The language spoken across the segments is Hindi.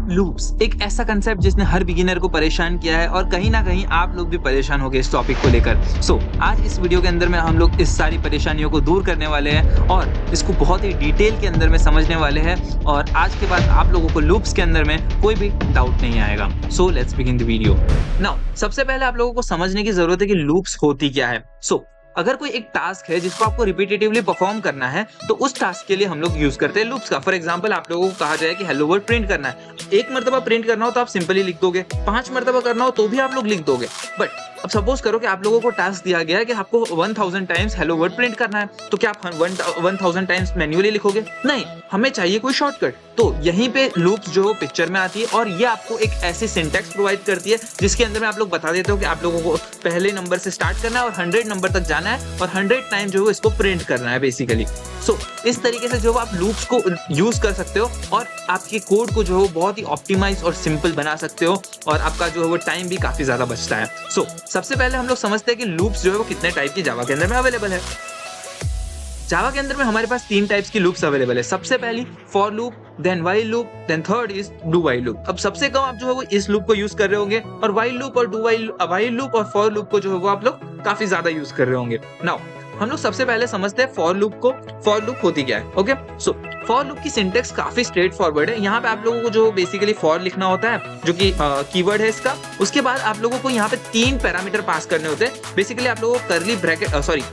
लूप्स एक ऐसा कंसेप्ट जिसने हर बिगिनर को परेशान किया है और कहीं ना कहीं आप लोग भी परेशान हो गए इस टॉपिक को लेकर। आज इस वीडियो के अंदर में हम लोग इस सारी परेशानियों को दूर करने वाले हैं और इसको बहुत ही डिटेल के अंदर में समझने वाले हैं और आज के बाद आप लोगों को लूप्स के अंदर में कोई भी डाउट नहीं आएगा। So let's begin the video now. सबसे पहले आप लोगों को समझने की जरूरत है कि लूप्स होती क्या है। अगर कोई एक टास्क है जिसको आपको रिपीटेटिवली परफॉर्म करना है तो उस टास्क के लिए हम लोग यूज करते हैं लूप्स का। फॉर एग्जांपल आप लोगों को कहा जाए कि हेलो वर्ड प्रिंट करना है, एक मर्तबा प्रिंट करना हो तो आप सिंपली लिख दोगे, 5 मर्तबा करना हो तो भी आप लोग लिख दोगे। बट अब सपोज करो कि आप लोगों को टास्क दिया गया है कि आपको 1000 टाइम्स हेलो वर्ड प्रिंट करना है, तो क्या आप 1000 टाइम्स मैन्युअली लिखोगे? नहीं, हमें चाहिए कोई शॉर्टकट। तो यहीं पे लूप्स जो पिक्चर में आती है और ये आपको एक ऐसी सिंटैक्स प्रोवाइड करती है जिसके अंदर में आप लोग बता देते हो कि आप लोगों को पहले नंबर से स्टार्ट करना है और 100 नंबर तक जाना है और 100 टाइम जो है इसको प्रिंट करना है बेसिकली। इस तरीके से जो आप लूप्स को यूज कर सकते हो और आपके कोड को जो है बहुत ही ऑप्टिमाइज और सिंपल बना सकते हो और आपका जो है वो टाइम भी काफी ज्यादा बचता है। सबसे पहले हम लोग समझते हैं कि लूप्स जो है वो कितने टाइप की जावा के अंदर में अवेलेबल है। जावा के अंदर में हमारे पास 3 टाइप्स की लूप्स अवेलेबल है। सबसे पहली for loop, then while loop, then third is do while loop. अब सबसे कम आप जो है वो इस लूप को यूज कर रहे होंगे और व्हाइल लूप और व्हाइल लूप और फॉर लूप को जो है वो आप लोग काफी ज्यादा यूज कर रहे होंगे। नाउ हम लोग सबसे पहले समझते हैं फॉर लूप को। फॉर लूप होती क्या है? ओके, फॉर लूप की सिंटेक्स काफी स्ट्रेट फॉरवर्ड है। यहाँ पे आप लोगों को जो बेसिकली फॉर लिखना होता है जो कि कीवर्ड है इसका। उसके बाद आप लोगों को यहाँ पे 3 पैरामीटर पास करने होते हैं। बेसिकली आप लोगों को कर्ली ब्रैकेट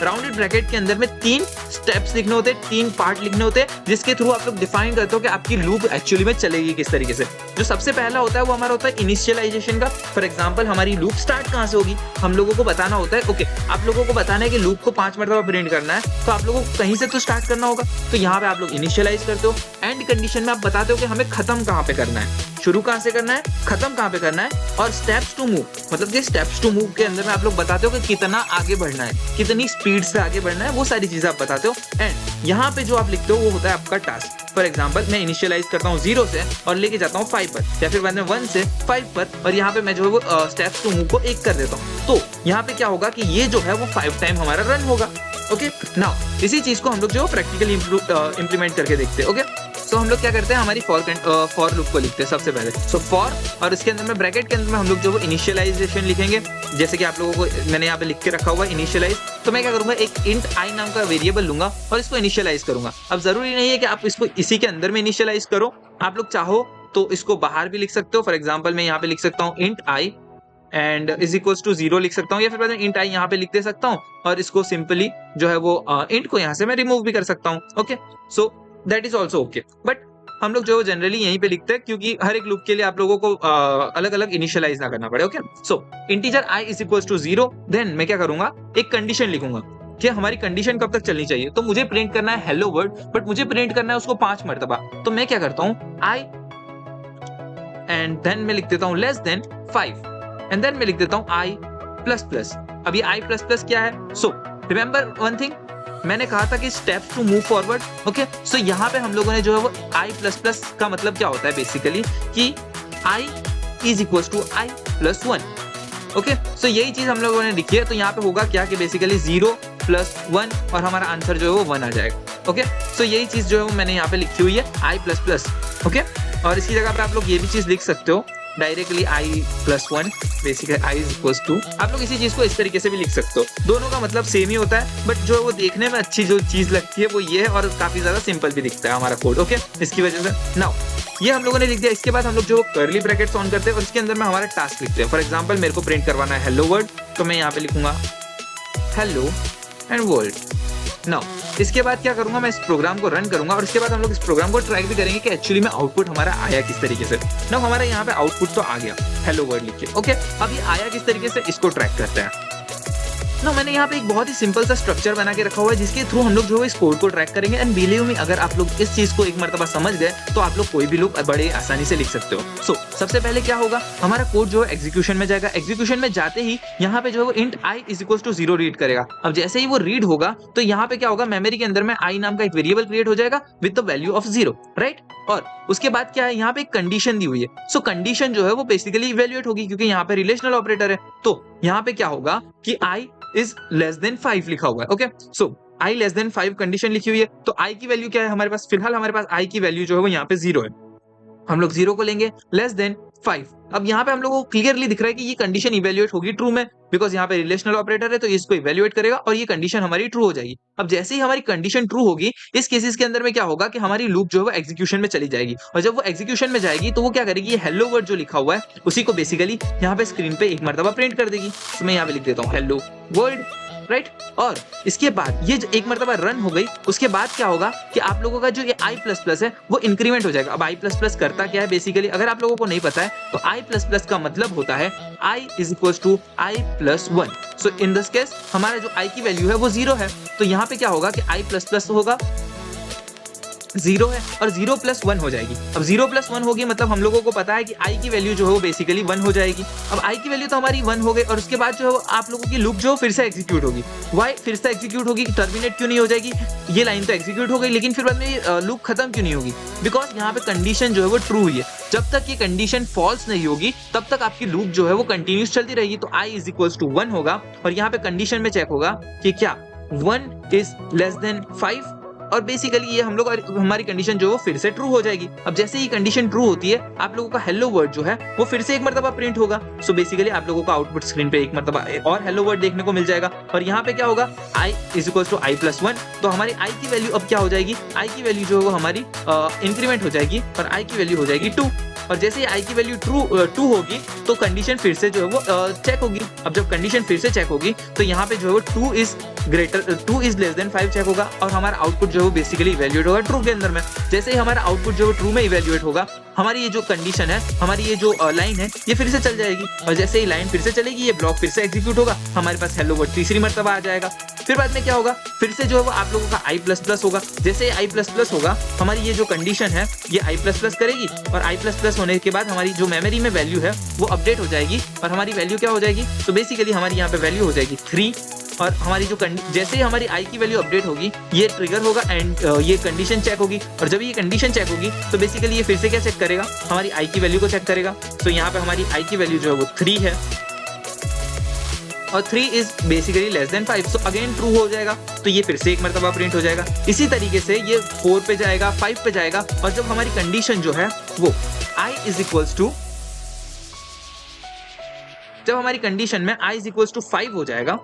राउंडेड ब्रैकेट के अंदर में 3 स्टेप्स लिखने होते हैं, 3 पार्ट लिखने होते हैं जिसके थ्रू आप लोग डिफाइन करते हो कि आपकी लूप एक्चुअली में चलेगी किस तरीके से। जो सबसे पहला होता है वो हमारा होता है इनिशियलाइजेशन का। फॉर एग्जांपल हमारी लूप स्टार्ट कहां से होगी, हम लोगों को बताना होता है। ओके, आप लोगों को बताना है कि लूप को 5 मरतबा प्रिंट करना है तो आप लोगों को कहीं से तो स्टार्ट करना होगा। तो यहाँ पे आप लोग इनिशियलाइज करते हो। एंड कंडीशन में आप बताते हो कि हमें खत्म कहाँ पे करना है, शुरू कहां से करना है, खत्म कहां पे करना है। और स्टेप्स टू मूव, मतलब कि स्टेप्स टू मूव के अंदर में आप लोग बताते हो कि कितना आगे बढ़ना है, कितनी स्पीड से आगे बढ़ना है, वो सारी चीजें आप बताते हो। एंड यहाँ पे जो आप लिखते हो वो होता है आपका टास्क। फॉर एग्जांपल मैं इनिशियलाइज करता हूँ 0 से और लेके जाता हूँ 5 पर, या फिर मैंने 1 से 5 पर और यहाँ पे मैं जो है वो स्टेप्स टू मूव को 1 कर देता हूँ। तो यहाँ पे क्या होगा कि ये जो है वो 5 टाइम हमारा रन होगा। ओके, नाउ इसी चीज को हम लोग जो प्रैक्टिकली इंप्लीमेंट करके देखते हैं। ओके, हम लोग क्या करते हैं, हमारी फॉर लूप को लिखते हैं सबसे पहले। फॉर और इसके अंदर में ब्रैकेट के अंदर में हम लोग जो वो इनिशियलाइजेशन लिखेंगे। जैसे कि आप लोगों को मैंने यहाँ पे लिख के रखा हुआ है इनिशियलाइज। तो मैं क्या करूंगा, एक इंट आई नाम का वेरिएबल लूंगा और इसको इनिशियलाइज करूंगा। अब जरूरी नहीं है कि आप इसको इसी के अंदर में इनिशियलाइज करो, आप लोग चाहो तो इसको बाहर भी लिख सकते हो। फॉर एग्जाम्पल मैं यहाँ पे लिख सकता हूँ int i and is equals to 0 लिख सकता हूँ, या फिर मैं इंट आई यहाँ पे लिख दे सकता हूँ और इसको सिंपली जो है वो इंट को यहाँ से मैं रिमूव भी कर सकता हूँ। Okay, so that is also okay. But हम लोग जो जनरली यहीं पे लिखते हैं क्योंकि हर एक लूप के लिए आप लोगों को अलग अलग इनिशियलाइज ना करना पड़े। Okay, integer i is equals to 0, then मैं क्या करूंगा, एक कंडीशन लिखूंगा कि हमारी कंडीशन कब तक चलनी चाहिए। तो मुझे प्रिंट करना है हेलो वर्ड, बट मुझे प्रिंट करना है उसको 5 मरतबा। तो मैं क्या करता हूँ, i एंड देन मैं लिख देता हूँ लेस देन 5 एंड देन मैं लिख देता हूँ i प्लस प्लस। अब ये i प्लस प्लस क्या है? रिमेंबर वन थिंग, मैंने कहा था कि steps to move forward. Okay, यहाँ पे हम लोगों ने जो है वो i प्लस प्लस का मतलब क्या होता है बेसिकली कि i is equal to i plus 1। Okay, यही चीज हम लोगों ने लिखी है। तो यहाँ पे होगा क्या कि बेसिकली 0 प्लस 1 और हमारा आंसर जो है वो 1 आ जाएगा। ओके, यही चीज जो है वो मैंने यहाँ पे लिखी हुई है i प्लस प्लस। ओके, और इसकी जगह पे आप लोग ये भी चीज लिख सकते हो directly i plus 1, basically i is equals to. आप लोग इसी चीज को इस तरीके से भी लिख सकते हो। दोनों का मतलब सेम ही होता है, बट जो है वो देखने में अच्छी जो चीज लगती है वो ये है और काफी ज्यादा सिंपल भी दिखता है हमारा कोड। ओके, इसकी वजह से नाउ ये हम लोगों ने लिख दिया। इसके बाद हम लोग जो कर्ली ब्रैकेट्स ऑन करते हैं और इसके अंदर में हमारा टास्क लिखते हैं। फॉर एग्जांपल मेरे को प्रिंट करवाना है हेलो वर्ड, तो मैं यहाँ पे लिखूंगा हेलो एंड वर्ल्ड। नाउ इसके बाद क्या करूंगा, मैं इस प्रोग्राम को रन करूंगा और इसके बाद हम लोग इस प्रोग्राम को ट्रैक भी करेंगे कि एक्चुअली में आउटपुट हमारा आया किस तरीके से। नाउ हमारा यहाँ पे आउटपुट तो आ गया हेलो वर्ड लिख के। ओके, अब ये आया किस तरीके से, इसको ट्रैक करते हैं। ना मैंने यहाँ पे एक बहुत ही सिंपल सा स्ट्रक्चर बना के रखा हुआ है जिसके थ्रू हम लोग जो है इस कोड को ट्रैक करेंगे। एंड बिलीव मी, अगर आप लोग इस चीज को एक मर्तबा समझ गए तो आप लोग कोई भी लूप बड़े आसानी से लिख सकते हो। सबसे पहले क्या होगा, हमारा कोड जो है एग्जीक्यूशन में जाएगा। एग्जीक्यूशन में जाते ही यहाँ पे जो है वो int i is equal to 0 read करेगा। अब जैसे ही वो रीड होगा तो यहाँ पे क्या होगा, मेमोरी के अंदर में i नाम का एक वेरिएबल क्रिएट हो जाएगा with the value of 0, right. और उसके बाद क्या है, यहाँ पे एक कंडीशन दी हुई है। कंडीशन जो है वो बेसिकली इवैल्यूएट होगी क्योंकि यहाँ पे रिलेशनल ऑपरेटर है। तो यहाँ पे क्या होगा कि i इज लेस देन 5 लिखा हुआ है। Okay, i less than 5 condition लिखी हुई है। तो i की वैल्यू क्या है हमारे पास, फिलहाल हमारे पास i की वैल्यू जो है वो यहाँ पे 0 है। हम लोग 0 को लेंगे, लेस देन 5। अब यहाँ पे हम लोगों को क्लियरली दिख रहा है कि ये कंडीशन इवैल्यूएट होगी ट्रू में, बिकॉज यहाँ पे रिलेशनल ऑपरेटर है तो इसको इवैल्यूएट करेगा और ये कंडीशन हमारी ट्रू हो जाएगी। अब जैसे ही हमारी कंडीशन ट्रू होगी, इस केसेस के अंदर में क्या होगा कि हमारी लूप जो है वो एग्जीक्यूशन में चली जाएगी, और जब वो एग्जीक्यूशन में जाएगी तो वो क्या करेगी, ये हेलो वर्ड जो लिखा हुआ है उसी को बेसिकली यहाँ पे स्क्रीन पे एक मरतबा प्रिंट कर देगी। तो मैं यहाँ पे लिख देता हूँ हेलो वर्ल्ड, राइट। और इसके बाद ये एक मरतबा रन हो गई, उसके बाद क्या होगा कि आप लोगों का जो ये i++ है वो इंक्रीमेंट हो जाएगा। अब i++ करता क्या है बेसिकली, अगर आप लोगों को नहीं पता है तो i++ का मतलब होता है i = i+1। So in this case हमारा जो i की वैल्यू है वो 0 है, तो यहाँ पे क्या होगा कि i++ होगा 0 है और 0 + 1 हो जाएगी। अब 0 + 1 होगी मतलब हम लोगों को पता है कि i की वैल्यू जो है वो बेसिकली 1 हो जाएगी। अब i की वैल्यू तो हमारी 1 हो गई और उसके बाद जो है आप लोगों की लूप जो फिर से एग्जीक्यूट होगी। वाई फिर से एग्जीक्यूट होगी, टर्मिनेट क्यों नहीं हो जाएगी, ये लाइन तो एग्जीक्यूट हो गई लेकिन फिर बाद में लूप खत्म क्यों नहीं होगी, बिकॉज यहाँ पे कंडीशन जो है वो ट्रू हुई है। जब तक ये कंडीशन फॉल्स नहीं होगी तब तक आपकी लूप जो है वो कंटिन्यूस चलती रहेगी। तो i = 1 होगा और यहाँ पे कंडीशन में चेक होगा कि क्या 1 > 5, और बेसिकली ये हम लोग हमारी कंडीशन जो है फिर से ट्रू हो जाएगी। अब जैसे ही कंडीशन ट्रू होती है आप लोगों का हेलो वर्ड जो है वो फिर से एक मरतबा प्रिंट होगा। सो बेसिकली आप लोगों को आउटपुट स्क्रीन पे एक मरतबा और हेलो वर्ड देखने को मिल जाएगा और यहाँ पे क्या होगा i = i+1। तो हमारी i की वैल्यू अब क्या हो जाएगी, i की वैल्यू जो है वो हमारी इंक्रीमेंट हो जाएगी और i की वैल्यू हो जाएगी 2। और जैसे ही i की वैल्यू ट्रू होगी तो कंडीशन फिर से जो है वो चेक होगी। अब जब कंडीशन फिर से चेक होगी तो यहाँ पे जो है वो 2 > 5 चेक होगा और हमारा आउटपुट जो है वो बेसिकली इवैल्यूएट होगा ट्रू के अंदर में। जैसे ही हमारा आउटपुट जो है ट्रू में इवैल्यूएट होगा, हमारी ये जो कंडीशन है, हमारी ये जो लाइन है ये फिर से चल जाएगी और जैसे ही लाइन फिर से चलेगी ये ब्लॉक फिर से एग्जीक्यूट होगा, हमारे पास हेलो वर्ड तीसरी मरतबा आ जाएगा। फिर बाद में क्या होगा, फिर से जो है वो आप लोगों का i++ होगा। जैसे ही i++ होगा हमारी ये जो कंडीशन है ये i++ करेगी और i++ होने के बाद हमारी जो मेमोरी में वैल्यू है वो अपडेट हो जाएगी और हमारी वैल्यू क्या हो जाएगी, तो बेसिकली हमारी यहाँ पे वैल्यू हो जाएगी 3। और हमारी जो जैसे ही हमारी i की वैल्यू अपडेट होगी ये ट्रिगर होगा एंड ये कंडीशन चेक होगी और जब ये कंडीशन चेक होगी तो बेसिकली ये फिर से क्या चेक करेगा, हमारी i की वैल्यू को चेक करेगा। तो यहाँ पे हमारी i की वैल्यू जो है वो 3 है और 3 is basically < 5। So again true हो जाएगा तो ये फिर से एक मरतबा प्रिंट हो जाएगा। इसी तरीके से ये 4 पे जाएगा, 5 पे जाएगा और जब हमारी कंडीशन जो है वो i = जब हमारी कंडीशन में i = 5 हो जाएगा,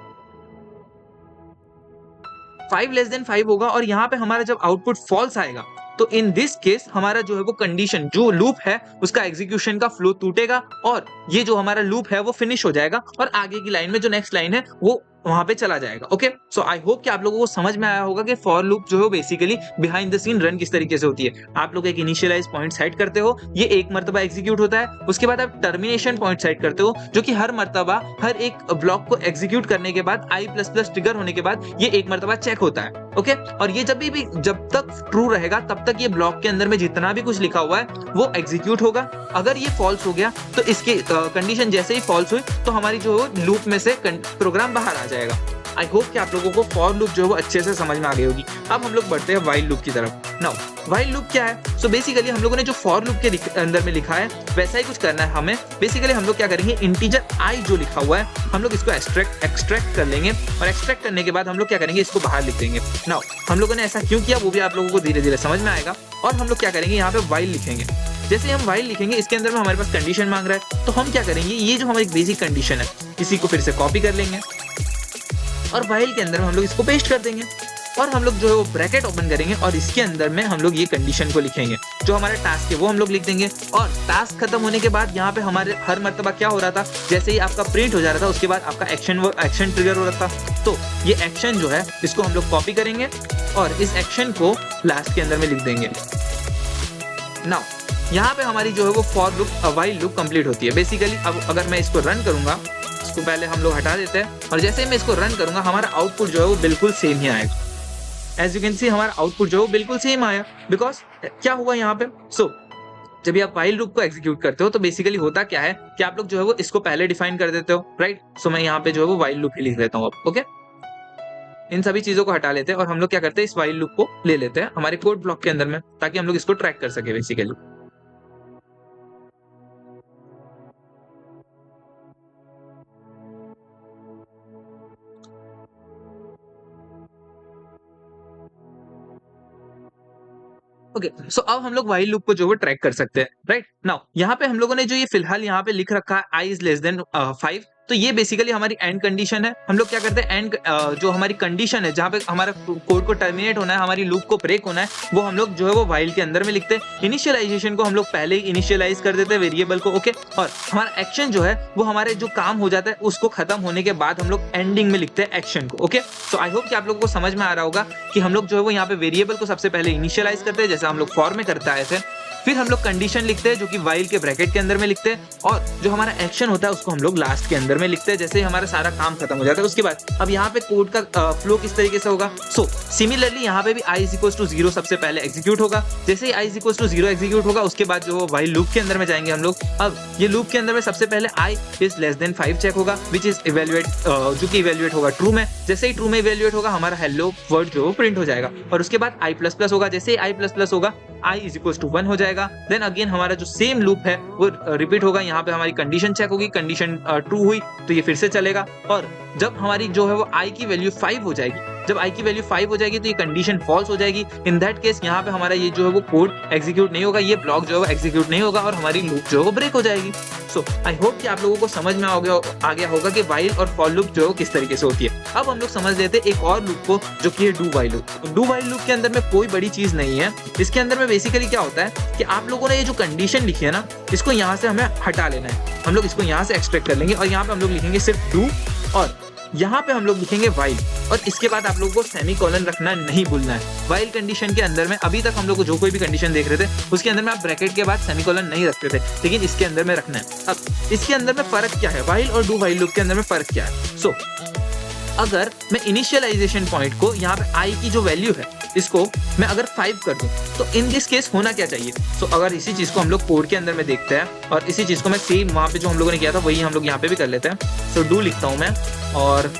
5 < 5 होगा और यहाँ पे हमारा जब आउटपुट फॉल्स आएगा तो इन दिस केस हमारा जो है वो कंडीशन जो लूप है उसका एग्जीक्यूशन का फ्लो टूटेगा और ये जो हमारा लूप है वो फिनिश हो जाएगा और आगे की लाइन में जो नेक्स्ट लाइन है वो वहां पे चला जाएगा। ओके, सो आई होप कि आप लोगों को समझ में आया होगा कि फॉर लूप जो है basically behind the scene run किस तरीके से होती है। आप लोग एक इनिशियलाइज पॉइंट सेट करते हो, ये एक मरतबा एग्जीक्यूट होता है, उसके बाद आप टर्मिनेशन पॉइंट सेट करते हो जो कि हर मरतबा हर एक ब्लॉक को एग्जीक्यूट करने के बाद i++ ट्रिगर होने के बाद ये एक मरतबा चेक होता है। ओके, और ये जब तक ट्रू रहेगा तब तक ये ब्लॉक के अंदर में जितना भी कुछ लिखा हुआ है वो एग्जीक्यूट होगा। अगर ये फॉल्स हो गया तो इसके कंडीशन जैसे ही फॉल्स हुई तो हमारी जो लूप में से प्रोग्राम बाहर आ जाएगा। आई होप कि आप लोगों को फॉर लूप जो है वो अच्छे से समझ में आ गई होगी। अब हम लोग बढ़ते हैं व्हाइल लूप की तरफ। नाउ व्हाइल लूप क्या है, सो बेसिकली हम लोगों ने जो फॉर लूप के अंदर में लिखा है वैसा ही कुछ करना है हमें। बेसिकली हम लोग क्या करेंगे, इंटीजर i जो लिखा हुआ है हम लोग इसको एक्सट्रैक्ट कर लेंगे और एक्सट्रैक्ट करने के बाद हम लोग क्या करेंगे, इसको बाहर लिख देंगे। नाउ हम लोगों ने ऐसा क्यों किया वो भी आप लोगों को धीरे धीरे समझ में आएगा और हम लोग क्या करेंगे, यहाँ पे व्हाइल लिखेंगे। जैसे हम व्हाइल लिखेंगे इसके अंदर में हमारे पास कंडीशन मांग रहा है तो हम क्या करेंगे, ये जो हमारी बेसिक कंडीशन है इसी को फिर से कॉपी कर लेंगे और व्हाइल के अंदर में हम लोग इसको पेस्ट कर देंगे और हम लोग जो है वो ब्रैकेट ओपन करेंगे और इसके अंदर में हम लोग ये कंडीशन को लिखेंगे, जो हमारा टास्क है वो हम लोग लिख देंगे। और टास्क खत्म होने के बाद यहाँ पे हमारे हर मर्तबा क्या हो रहा था, जैसे ही आपका प्रिंट हो जा रहा था उसके बाद आपका एक्शन ट्रिगर हो रहा था। तो ये एक्शन जो है इसको हम लोग कॉपी करेंगे और इस एक्शन को लास्ट के अंदर में लिख देंगे। नाउ यहाँ पे हमारी जो है वो for loop while loop complete होती है। बेसिकली अब अगर मैं इसको रन करूंगा, इसको पहले हम लोग हटा देते हैं और जैसे ही मैं इसको रन करूंगा हमारा आउटपुट जो है वो बिल्कुल सेम ही आएगा। एज यू कैन सी हमारा आउटपुट जो है वो बिल्कुल सेम आया। बिकॉज क्या हुआ यहाँ पे, जब भी आप व्हाइल लूप को एग्जीक्यूट करते हो तो बेसिकली होता क्या है कि आप लोग जो है वो इसको पहले डिफाइन कर देते हो, राइट। सो मैं यहाँ पे जो है वो व्हाइल लूप ही लिख देता हूँ अब। ओके, इन सभी चीजों को हटा लेते हैं और हम लोग क्या करते हैं, इस व्हाइल लूप को ले लेते हैं हमारे कोड ब्लॉक के अंदर में ताकि हम लोग इसको ट्रैक कर सके बेसिकली। ओके, सो अब हम लोग व्हाइल लूप को जो है ट्रैक कर सकते हैं, राइट? नाउ यहाँ पे हम लोगों ने जो ये फिलहाल यहाँ पे लिख रखा है i इज लेस देन 5, तो ये बेसिकली हमारी एंड कंडीशन है। हम लोग क्या करते हैं, एंड जो हमारी कंडीशन है जहाँ पे हमारा कोड को टर्मिनेट होना है, हमारी लूप को ब्रेक होना है, वो हम लोग जो है वो व्हाइल के अंदर में लिखते हैं। इनिशियलाइजेशन को हम लोग पहले ही इनिशियलाइज कर देते हैं वेरिएबल को, ओके, और हमारा एक्शन जो है वो हमारे जो काम हो जाता है उसको खत्म होने के बाद हम लोग एंडिंग में लिखते हैं एक्शन को, ओके। सो आई होप कि आप लोगों को समझ में आ रहा होगा कि हम लोग जो है वो यहाँ पे वेरिएबल को सबसे पहले इनिशियलाइज करते हैं, जैसे हम लोग फॉर में करते आए थे, फिर हम लोग कंडीशन लिखते हैं जो कि व्हाइल के ब्रैकेट के अंदर में लिखते हैं, और जो हमारा एक्शन होता है उसको हम लोग लास्ट के अंदर में लिखते हैं, जैसे ही हमारा सारा काम खत्म हो जाता है। उसके बाद अब यहाँ पे कोड का फ्लो किस तरीके से होगा, सो सिमिलरली यहाँ पे भी i इज इक्वल टू 0 सबसे पहले एग्जीक्यूट होगा। जैसे ही i is equal to 0 execute होगा उसके बाद जो व्हाइल लूप के अंदर में जाएंगे हम लोग। अब ये लूप के अंदर में सबसे पहले i is less than 5 check होगा, विच इज इवेल्युएट जो कि इवेल्युएट होगा ट्रू में। जैसे ही ट्रू में इवेल्युएट होगा हमारा हेलो वर्ड जो प्रिंट हो जाएगा, और उसके बाद i++ होगा। जैसे ही i++ होगा i इज इक्वल टू 1 हो जाएगा। देन अगेन हमारा जो सेम लूप है वो रिपीट होगा। यहाँ पे हमारी कंडीशन चेक होगी, कंडीशन ट्रू हुई तो ये फिर से चलेगा, और जब हमारी जो है वो i की वैल्यू 5 हो जाएगी, जब i की वैल्यू 5 हो जाएगी तो ये कंडीशन फॉल्स हो जाएगी। इन दैट केस यहाँ पे हमारा ये जो है वो कोड एग्जीक्यूट नहीं होगा, ये ब्लॉक जो है वो एग्जीक्यूट नहीं होगा और हमारी लूप जो है वो ब्रेक हो जाएगी। सो आई होप कि आप लोगों को समझ में आ गया होगा कि व्हाइल और फॉर लूप जो है वो किस तरीके से होती है। अब हम लोग समझ लेते हैं एक और लूप को जो कि है do while loop. Do while loop के अंदर में कोई बड़ी चीज नहीं है। इसके अंदर में बेसिकली क्या होता है कि आप लोगों ने ये जो कंडीशन लिखी है ना, इसको यहाँ से हमें हटा लेना है। हम लोग इसको यहाँ से एक्सट्रैक्ट कर लेंगे और यहाँ पे हम लोग लिखेंगे सिर्फ डू, और यहाँ पे हम लोग लिखेंगे व्हाइल, और इसके बाद आप लोगों को सेमीकोलन रखना नहीं भूलना है। व्हाइल कंडीशन के अंदर में अभी तक हम लोग जो कोई भी कंडीशन देख रहे थे उसके अंदर में आप ब्रैकेट के बाद सेमीकोलन नहीं रखते थे, लेकिन इसके अंदर में रखना है। अब इसके अंदर में फर्क क्या है, व्हाइल और डू व्हाइल लूप के अंदर में फर्क क्या है। सो अगर मैं इनिशियलाइजेशन पॉइंट को यहाँ पे i की जो वैल्यू है इसको मैं अगर 5 कर दूं तो इन दिस केस होना क्या चाहिए। सो अगर इसी चीज को हम लोग कोड के अंदर में देखते हैं और इसी चीज को मैं सेम वहां पे जो हम लोगों ने किया था वही हम लोग यहाँ पे भी कर लेते हैं। सो डू लिखता हूं मैं, और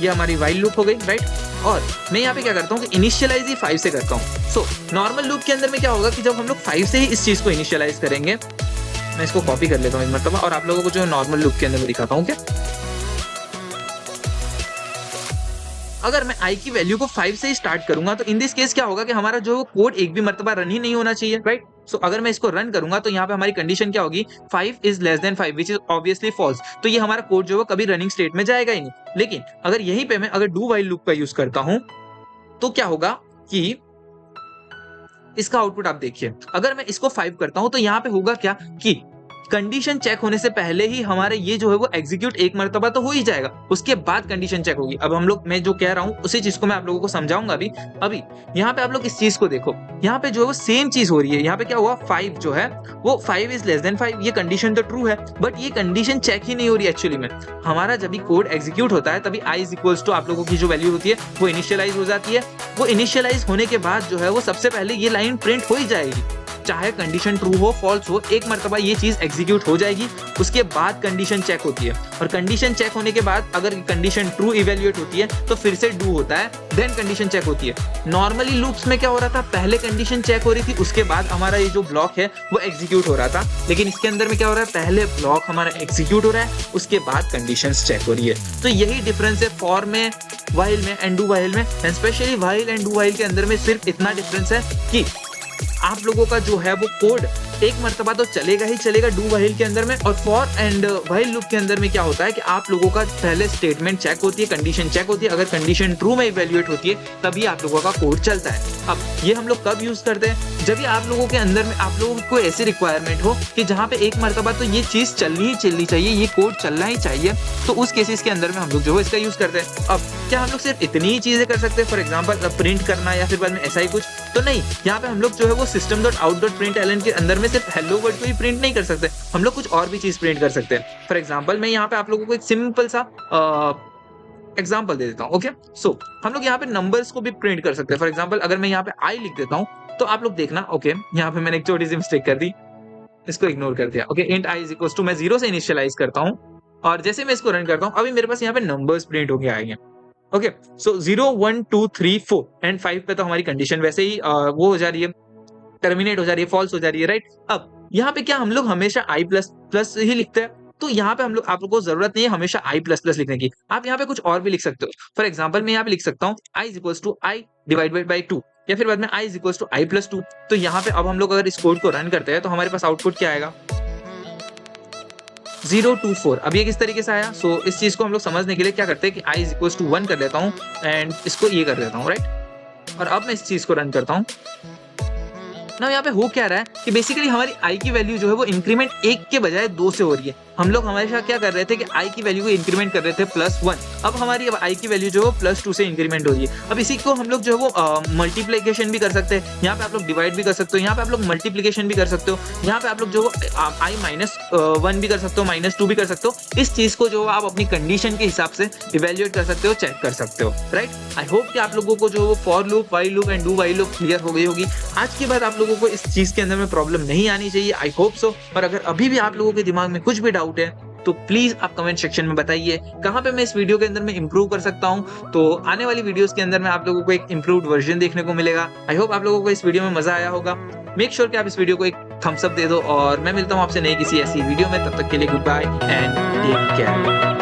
ये हमारी व्हाइल लूप हो गई, राइट। और मैं यहाँ पे क्या करता हूँ कि इनिशियलाइज ही 5 से करता हूँ। सो नॉर्मल लूप के अंदर में क्या होगा कि जब हम लोग 5 से ही इस चीज को इनिशियलाइज करेंगे, मैं इसको कॉपी कर लेता हूँ इस मरतबा और आप लोगों को जो नॉर्मल लूप के अंदर में दिखाता हूँ। क्या अगर मैं i की वैल्यू को 5 से ही स्टार्ट करूंगा तो इन दिस केस क्या होगा कि हमारा जो कोड एक भी मर्तबा रन ही नहीं होना चाहिए, राइट। सो अगर मैं इसको रन करूंगा तो यहाँ पे हमारी कंडीशन क्या होगी, 5 is less than 5 which is obviously false, तो ये हमारा कोड जो है कभी रनिंग स्टेट में जाएगा ही नहीं। लेकिन अगर यहीं पे मैं अगर डू व्हाइल लूप का यूज करता हूं तो क्या होगा कि इसका आउटपुट आप देखिए। अगर मैं इसको 5 करता हूं तो यहाँ पे होगा क्या कि कंडीशन चेक होने से पहले ही हमारे ये जो है वो एग्जीक्यूट एक मर्तबा तो हो ही जाएगा, उसके बाद कंडीशन चेक होगी। अब हम लोग मैं जो कह रहा हूँ उसी चीज को मैं आप लोगों को समझाऊंगा अभी यहाँ पे आप लोग इस चीज को देखो, यहाँ पे जो है वो सेम चीज हो रही है। यहाँ पे क्या हुआ, 5 जो है वो 5 इज लेस देन 5, ये कंडीशन तो ट्रू है बट ये कंडीशन चेक ही नहीं हो रही एक्चुअली में। हमारा जब भी कोड एग्जीक्यूट होता है तभी i इज इक्वल्स टू आप लोगों की जो वैल्यू होती है वो इनिशियलाइज हो जाती है। वो इनिशियलाइज होने के बाद जो है वो सबसे पहले ये लाइन प्रिंट हो ही जाएगी, चाहे कंडीशन ट्रू हो फॉल्स हो, एक मर्तबा ये चीज एग्जीक्यूट हो जाएगी। उसके बाद कंडीशन चेक होती है, और कंडीशन चेक होने के बाद अगर कंडीशन ट्रू इवेल्युएट होती है तो फिर से डू होता है, देन कंडीशन चेक होती है। नॉर्मली लूप्स में क्या हो रहा था, पहले कंडीशन चेक हो रही थी उसके बाद हमारा ये जो ब्लॉक है वो एग्जीक्यूट हो रहा था, लेकिन इसके अंदर में क्या हो रहा है, पहले ब्लॉक हमारा एग्जीक्यूट हो रहा है उसके बाद कंडीशंस चेक हो रही है। तो यही डिफरेंस है फॉर में, व्हाइल में एंड डू व्हाइल में। And specially while and do while के अंदर में सिर्फ इतना डिफरेंस है कि आप लोगों का जो है वो कोड एक मर्तबा तो चलेगा ही चलेगा डू व्हाइल के अंदर में, और फॉर एंड व्हाइल लूप के अंदर में क्या होता है कि आप लोगों का पहले स्टेटमेंट चेक होती है, कंडीशन चेक होती है, अगर कंडीशन ट्रू में इवैल्यूएट होती है तभी आप लोगों का कोड चलता है। अब ये हम लोग कब यूज करते हैं, जब भी आप लोगों के अंदर में आप लोगों को ऐसी रिक्वायरमेंट हो कि जहाँ पे एक मर्तबा तो ये चीज चलनी ही चलनी चाहिए, ये कोड चलना ही चाहिए, तो उस केसेस के अंदर में हम लोग जो है इसका यूज करते हैं। अब क्या हम लोग सिर्फ इतनी ही चीजें कर सकते हैं, फॉर एग्जाम्पल प्रिंट करना या फिर बाद में ऐसा ही कुछ, तो नहीं। यहाँ पे हम लोग जो है वो system.out.println के अंदर में सिर्फ हेलो वर्ड को ही प्रिंट नहीं कर सकते, हम लोग कुछ और भी चीज प्रिंट कर सकते हैं। फॉर एग्जाम्पल मैं यहाँ पे आप लोगों को एक सिंपल सा एग्जाम्पल दे देता हूँ। ओके, सो हम लोग यहाँ पे नंबर्स को भी प्रिंट कर सकते हैं। फॉर एग्जाम्पल अगर मैं यहाँ पे आई लिख देता हूँ तो आप लोग देखना, ओके यहाँ पे मैंने एक छोटी सी मिस्टेक कर दी, इसको इग्नोर कर दिया। Okay, int i is equals to मैं 0 से इनिशियलाइज करता हूँ और जैसे मैं इसको रन करता हूँ अभी मेरे पास यहाँ पे नंबर्स प्रिंट होके आएंगे। ओके, सो 0 1 2 3 4 एंड 5 पे तो हमारी कंडीशन वैसे ही वो हो जा रही है, टर्मिनेट हो जा रही है, फॉल्स हो जा रही है, राइट। अब यहाँ पे क्या हम लोग हमेशा i प्लस प्लस ही लिखते हैं, तो यहाँ पे हम लोग आप लोगों को जरूरत नहीं है हमेशा i प्लस प्लस लिखने की, आप यहाँ पे कुछ और भी लिख सकते हो। फॉर एग्जाम्पल मैं यहाँ पे लिख सकता हूँ i is equals to i divided by 2, या फिर बाद में i is equal to i plus 2। तो यहाँ पे अब हम लोग अगर इस कोड को रन करते हैं तो हमारे पास आउटपुट क्या आएगा 0 2 4। अब ये किस तरीके से आया? सो इस चीज को हम लोग समझने के लिए क्या करते हैं कि i इज इक्वल टू 1 कर लेता हूँ एंड इसको ये कर देता हूँ, राइट। और अब मैं इस चीज को रन करता हूँ ना। यहाँ पे हो क्या रहा है कि बेसिकली हमारी i की वैल्यू जो है वो इंक्रीमेंट 1 के बजाय 2 से हो रही है। हम लोग हमेशा क्या कर रहे थे कि i की वैल्यू को इंक्रीमेंट कर रहे थे +1। अब हमारी i की वैल्यू जो है +2 से इंक्रीमेंट हो रही है। अब इसी को हम लोग जो है वो मल्टीप्लिकेशन भी कर सकते हैं। यहाँ पे आप लोग डिवाइड भी कर सकते हो, यहाँ पे आप लोग मल्टीप्लिकेशन भी कर सकते हो, यहाँ पे आप लोग जो i-1 भी कर सकते हो, -2 भी कर सकते हो। इस चीज को जो आप अपनी कंडीशन के हिसाब से इवेल्युएट कर सकते हो, चेक कर सकते हो, राइट। आई होप कि आप लोगों को जो for loop, while loop and do while loop clear हो गई होगी। आज के बाद आप लोगों को इस चीज के अंदर में प्रॉब्लम नहीं आनी चाहिए, आई होप सो। और अगर अभी भी आप लोगों के दिमाग में कुछ भी डाउट है तो प्लीज आप कमेंट सेक्शन में बताइए कहाँ पे मैं इस वीडियो के अंदर में इंप्रूव कर सकता हूँ। तो आने वाली वीडियोस के अंदर में आप लोगों को एक इंप्रूव्ड वर्जन देखने को मिलेगा। आई होप आप लोगों को इस वीडियो में मजा आया होगा। मेक श्योर कि आप इस वीडियो को एक थम्स अप दे दो और मैं मिलता हूँ आपसे नई किसी ऐसी वीडियो में। तब तक के लिए goodbye and take care.